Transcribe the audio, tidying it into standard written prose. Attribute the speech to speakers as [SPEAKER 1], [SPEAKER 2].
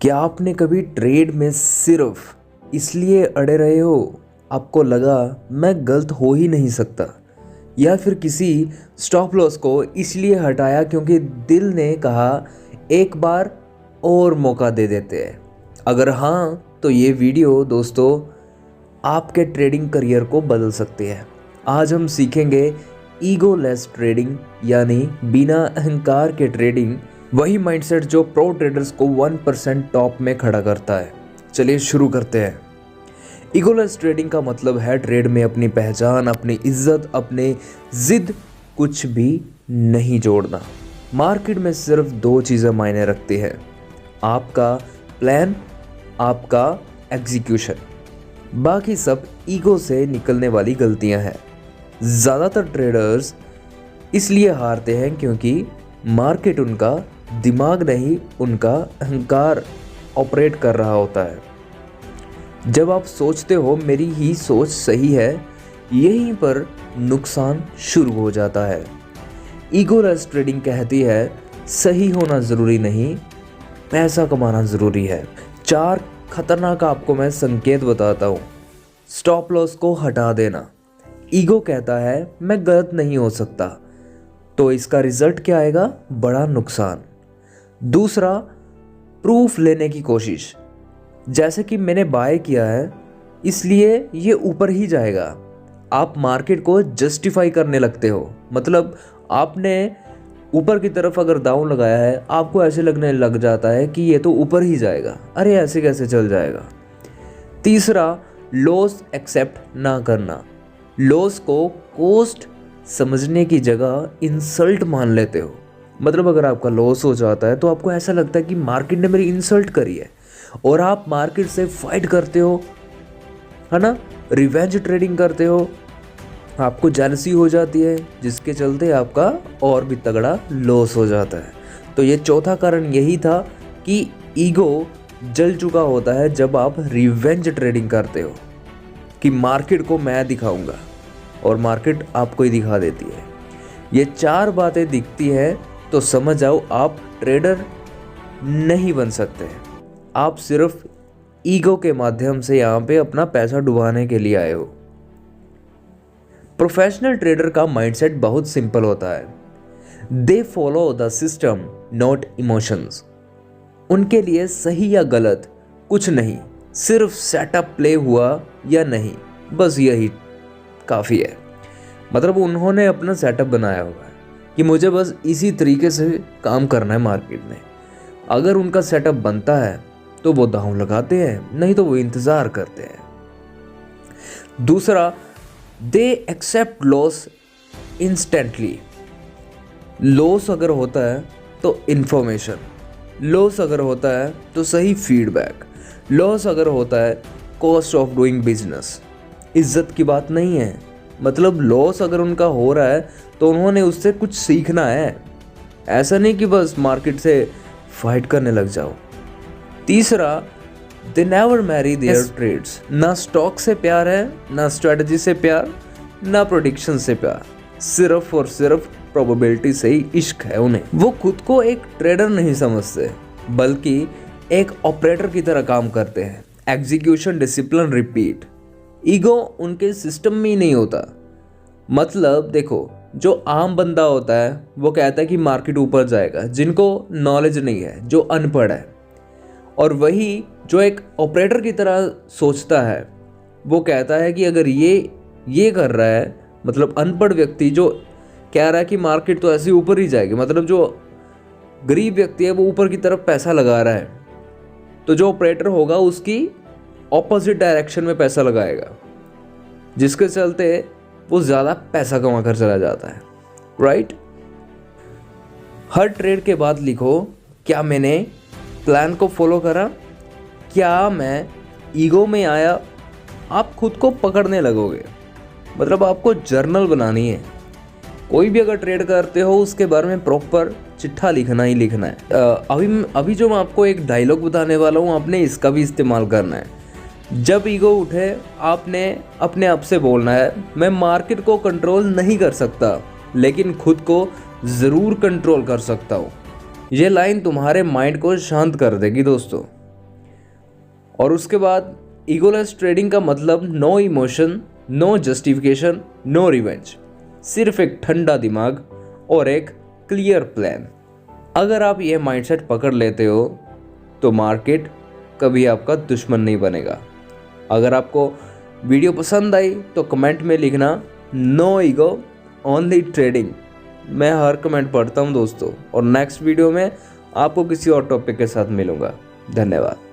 [SPEAKER 1] क्या आपने कभी ट्रेड में सिर्फ इसलिए अड़े रहे हो, आपको लगा मैं गलत हो ही नहीं सकता, या फिर किसी स्टॉप लॉस को इसलिए हटाया क्योंकि दिल ने कहा एक बार और मौका दे देते हैं? अगर हाँ, तो ये वीडियो दोस्तों आपके ट्रेडिंग करियर को बदल सकती है। आज हम सीखेंगे ईगोलेस ट्रेडिंग, यानी बिना अहंकार के ट्रेडिंग, वही माइंडसेट जो प्रो ट्रेडर्स को 1% टॉप में खड़ा करता है। चलिए शुरू करते हैं। ईगोलेस ट्रेडिंग का मतलब है ट्रेड में अपनी पहचान, अपनी इज्जत, अपने जिद कुछ भी नहीं जोड़ना। मार्केट में सिर्फ दो चीज़ें मायने रखती है, आपका प्लान, आपका एग्जीक्यूशन। बाकी सब ईगो से निकलने वाली गलतियां हैं। ज़्यादातर ट्रेडर्स इसलिए हारते हैं क्योंकि मार्केट उनका दिमाग नहीं, उनका अहंकार ऑपरेट कर रहा होता है। जब आप सोचते हो मेरी ही सोच सही है, यहीं पर नुकसान शुरू हो जाता है। ईगोलेस ट्रेडिंग कहती है सही होना ज़रूरी नहीं, पैसा कमाना ज़रूरी है। 4 खतरनाक आपको मैं संकेत बताता हूँ। स्टॉप लॉस को हटा देना। ईगो कहता है मैं गलत नहीं हो सकता, तो इसका रिजल्ट क्या आएगा? बड़ा नुकसान। दूसरा, प्रूफ लेने की कोशिश, जैसे कि मैंने बाय किया है इसलिए ये ऊपर ही जाएगा। आप मार्केट को जस्टिफाई करने लगते हो, मतलब आपने ऊपर की तरफ अगर दांव लगाया है, आपको ऐसे लगने लग जाता है कि ये तो ऊपर ही जाएगा, अरे ऐसे कैसे चल जाएगा। तीसरा, लॉस एक्सेप्ट ना करना। लॉस को कॉस्ट समझने की जगह इंसल्ट मान लेते हो। मतलब अगर आपका लॉस हो जाता है तो आपको ऐसा लगता है कि मार्केट ने मेरी इंसल्ट करी है, और आप मार्केट से फाइट करते हो, है ना, रिवेंज ट्रेडिंग करते हो। आपको जेलसी हो जाती है, जिसके चलते आपका और भी तगड़ा लॉस हो जाता है। तो ये चौथा कारण यही था कि ईगो जल चुका होता है जब आप रिवेंज ट्रेडिंग करते हो कि मार्केट को मैं दिखाऊंगा, और मार्केट आपको ही दिखा देती है। ये 4 बातें दिखती हैं तो समझ जाओ आप ट्रेडर नहीं बन सकते। आप सिर्फ ईगो के माध्यम से यहाँ पे अपना पैसा डुबाने के लिए आए हो। प्रोफेशनल ट्रेडर का माइंडसेट बहुत सिंपल होता है। They follow the system not emotions. उनके लिए सही या गलत कुछ नहीं, सिर्फ सेटअप प्ले हुआ या नहीं, बस यही काफ़ी है। मतलब उन्होंने अपना सेटअप बनाया हुआ है कि मुझे बस इसी तरीके से काम करना है मार्केट में। अगर उनका सेटअप बनता है तो वो दांव लगाते हैं, नहीं तो वो इंतज़ार करते हैं। दूसरा, they accept loss instantly. Loss अगर होता है तो इन्फॉर्मेशन, लॉस अगर होता है तो सही फीडबैक, लॉस अगर होता है कॉस्ट ऑफ डूइंग बिजनेस। इज्जत की बात नहीं है, मतलब लॉस अगर उनका हो रहा है तो उन्होंने उससे कुछ सीखना है, ऐसा नहीं कि बस मार्केट से फाइट करने लग जाओ। तीसरा, they never marry their trades. ना स्टॉक से प्यार है, ना स्ट्रेटजी से प्यार, ना प्रेडिक्शन से प्यार, सिर्फ और सिर्फ प्रोबेबिलिटी से ही इश्क है उन्हें। वो खुद को एक ट्रेडर नहीं समझते, बल्कि एक ऑपरेटर की तरह काम करते हैं। Execution, discipline, repeat. ईगो उनके सिस्टम में ही नहीं होता। मतलब देखो, जो आम बंदा होता है वो कहता है कि मार्केट ऊपर जाएगा, जिनको नॉलेज नहीं है, जो अनपढ़ है। और वही जो एक ऑपरेटर की तरह सोचता है, वो कहता है कि अगर ये कर रहा है, मतलब अनपढ़ व्यक्ति जो कह रहा है कि मार्केट तो ऐसे ऊपर ही जाएगी, मतलब जो गरीब व्यक्ति है वो ऊपर की तरफ पैसा लगा रहा है, तो जो ऑपरेटर होगा उसकी ऑपोजिट डायरेक्शन में पैसा लगाएगा, जिसके चलते वो ज़्यादा पैसा कमा कर चला जाता है, राइट। हर ट्रेड के बाद लिखो, क्या मैंने प्लान को फॉलो करा, क्या मैं ईगो में आया। आप खुद को पकड़ने लगोगे, मतलब आपको जर्नल बनानी है। कोई भी अगर ट्रेड करते हो उसके बारे में प्रॉपर चिट्ठा लिखना ही लिखना है। अभी जो मैं आपको एक डायलॉग बताने वाला हूँ, आपने इसका भी इस्तेमाल करना है। जब ईगो उठे, आपने अपने आप से बोलना है, मैं मार्केट को कंट्रोल नहीं कर सकता, लेकिन खुद को ज़रूर कंट्रोल कर सकता हूँ। ये लाइन तुम्हारे माइंड को शांत कर देगी दोस्तों। और उसके बाद ईगोलेस ट्रेडिंग का मतलब no emotion, no justification, no revenge, सिर्फ एक ठंडा दिमाग और एक क्लियर प्लान। अगर आप यह माइंडसेट पकड़ लेते हो तो मार्केट कभी आपका दुश्मन नहीं बनेगा। अगर आपको वीडियो पसंद आई तो कमेंट में लिखना नो ईगो ओनली ट्रेडिंग। मैं हर कमेंट पढ़ता हूँ दोस्तों, और नेक्स्ट वीडियो में आपको किसी और टॉपिक के साथ मिलूंगा। धन्यवाद।